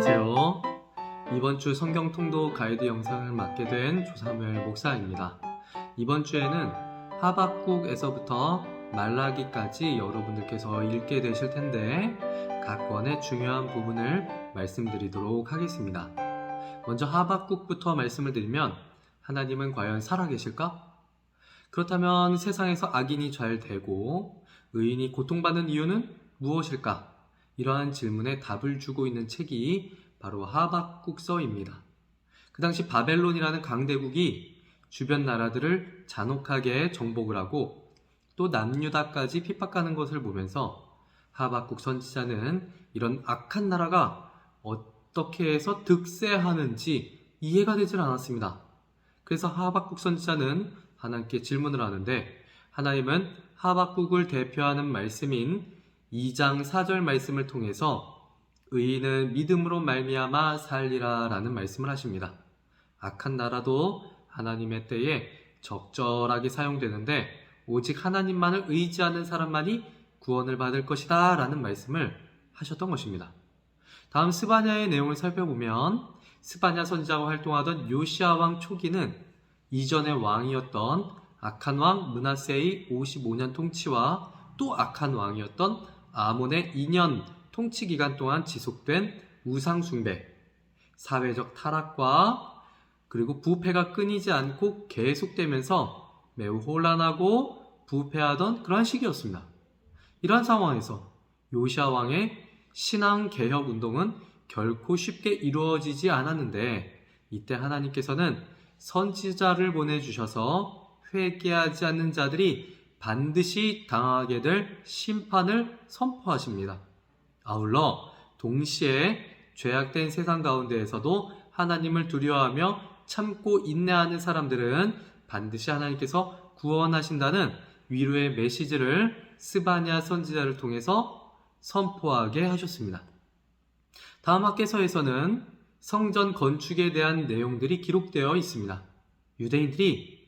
안녕하세요. 이번 주 성경 통독 가이드 영상을 맡게 된 조사무엘 목사입니다. 이번 주에는 하박국에서부터 말라기까지 여러분들께서 읽게 되실 텐데 각 권의 중요한 부분을 말씀드리도록 하겠습니다. 먼저 하박국부터 말씀을 드리면 하나님은 과연 살아계실까? 그렇다면 세상에서 악인이 잘 되고 의인이 고통받는 이유는 무엇일까? 이러한 질문에 답을 주고 있는 책이 바로 하박국서입니다. 그 당시 바벨론이라는 강대국이 주변 나라들을 잔혹하게 정복을 하고 또 남유다까지 핍박하는 것을 보면서 하박국 선지자는 이런 악한 나라가 어떻게 해서 득세하는지 이해가 되질 않았습니다. 그래서 하박국 선지자는 하나님께 질문을 하는데 하나님은 하박국을 대표하는 말씀인 2장 4절 말씀을 통해서 의인은 믿음으로 말미암아 살리라 라는 말씀을 하십니다. 악한 나라도 하나님의 때에 적절하게 사용되는데 오직 하나님만을 의지하는 사람만이 구원을 받을 것이다 라는 말씀을 하셨던 것입니다. 다음 스바냐의 내용을 살펴보면 스바냐 선지자가 활동하던 요시야 왕 초기는 이전의 왕이었던 악한 왕 므낫세의 55년 통치와 또 악한 왕이었던 아몬의 2년 통치 기간 동안 지속된 우상 숭배, 사회적 타락과 그리고 부패가 끊이지 않고 계속되면서 매우 혼란하고 부패하던 그러한 시기였습니다. 이러한 상황에서 요시야 왕의 신앙 개혁 운동은 결코 쉽게 이루어지지 않았는데 이때 하나님께서는 선지자를 보내주셔서 회개하지 않는 자들이 반드시 당하게 될 심판을 선포하십니다. 아울러 동시에 죄악된 세상 가운데에서도 하나님을 두려워하며 참고 인내하는 사람들은 반드시 하나님께서 구원하신다는 위로의 메시지를 스바냐 선지자를 통해서 선포하게 하셨습니다. 다음 학개서에서는 성전 건축에 대한 내용들이 기록되어 있습니다. 유대인들이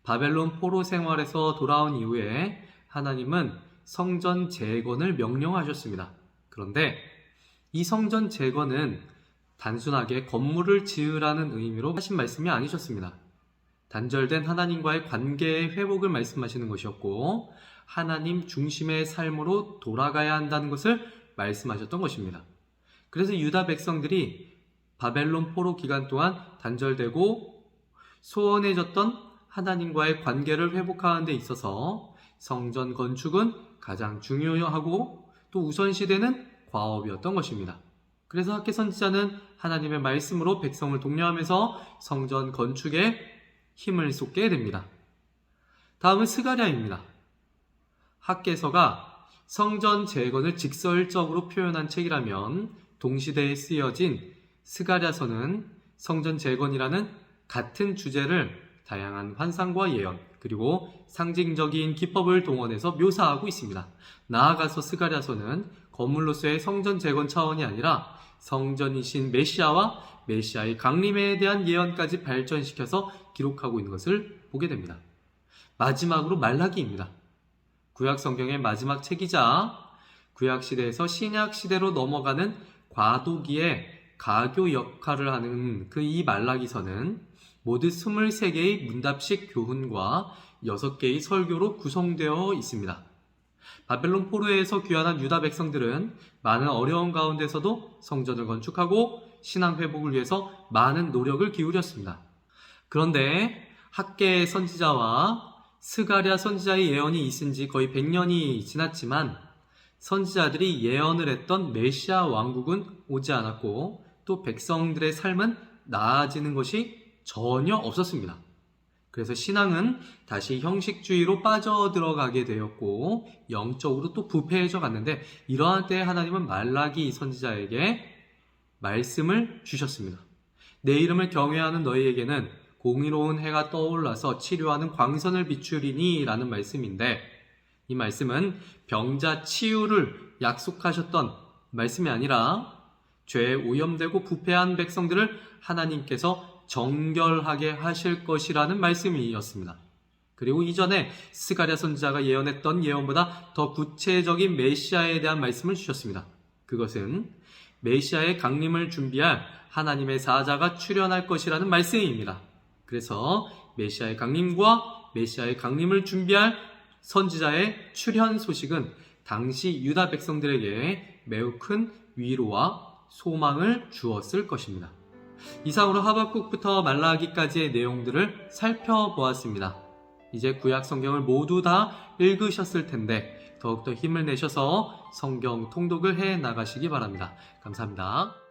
바벨론 포로 생활에서 돌아온 이후에 하나님은 성전 재건을 명령하셨습니다. 그런데 이 성전 재건은 단순하게 건물을 지으라는 의미로 하신 말씀이 아니셨습니다. 단절된 하나님과의 관계의 회복을 말씀하시는 것이었고 하나님 중심의 삶으로 돌아가야 한다는 것을 말씀하셨던 것입니다. 그래서 유다 백성들이 바벨론 포로 기간 동안 단절되고 소원해졌던 하나님과의 관계를 회복하는 데 있어서 성전 건축은 가장 중요하고 또 우선시되는 과업이었던 것입니다. 그래서 학개 선지자는 하나님의 말씀으로 백성을 독려하면서 성전 건축에 힘을 쏟게 됩니다. 다음은 스가랴입니다. 학개서가 성전 재건을 직설적으로 표현한 책이라면 동시대에 쓰여진 스가랴서는 성전 재건이라는 같은 주제를 다양한 환상과 예언 그리고 상징적인 기법을 동원해서 묘사하고 있습니다. 나아가서 스가랴서는 건물로서의 성전 재건 차원이 아니라 성전이신 메시아와 메시아의 강림에 대한 예언까지 발전시켜서 기록하고 있는 것을 보게 됩니다. 마지막으로 말라기입니다. 구약 성경의 마지막 책이자 구약 시대에서 신약 시대로 넘어가는 과도기의 가교 역할을 하는 이 말라기서는 모두 23개의 문답식 교훈과 6개의 설교로 구성되어 있습니다. 바벨론 포로에서 귀환한 유다 백성들은 많은 어려운 가운데서도 성전을 건축하고 신앙 회복을 위해서 많은 노력을 기울였습니다. 그런데 학개 선지자와 스가랴 선지자의 예언이 있은 지 거의 100년이 지났지만 선지자들이 예언을 했던 메시아 왕국은 오지 않았고 또 백성들의 삶은 나아지는 것이 전혀 없었습니다. 그래서 신앙은 다시 형식주의로 빠져들어가게 되었고 영적으로 또 부패해져 갔는데 이러한 때에 하나님은 말라기 선지자에게 말씀을 주셨습니다. 내 이름을 경외하는 너희에게는 공의로운 해가 떠올라서 치료하는 광선을 비추리니 라는 말씀인데 이 말씀은 병자 치유를 약속하셨던 말씀이 아니라 죄에 오염되고 부패한 백성들을 하나님께서 정결하게 하실 것이라는 말씀이었습니다. 그리고 이전에 스가랴 선지자가 예언했던 예언보다 더 구체적인 메시아에 대한 말씀을 주셨습니다. 그것은 메시아의 강림을 준비할 하나님의 사자가 출현할 것이라는 말씀입니다. 그래서 메시아의 강림과 메시아의 강림을 준비할 선지자의 출현 소식은 당시 유다 백성들에게 매우 큰 위로와 소망을 주었을 것입니다. 이상으로 하박국부터 말라기까지의 내용들을 살펴보았습니다. 이제 구약 성경을 모두 다 읽으셨을 텐데 더욱더 힘을 내셔서 성경 통독을 해 나가시기 바랍니다. 감사합니다.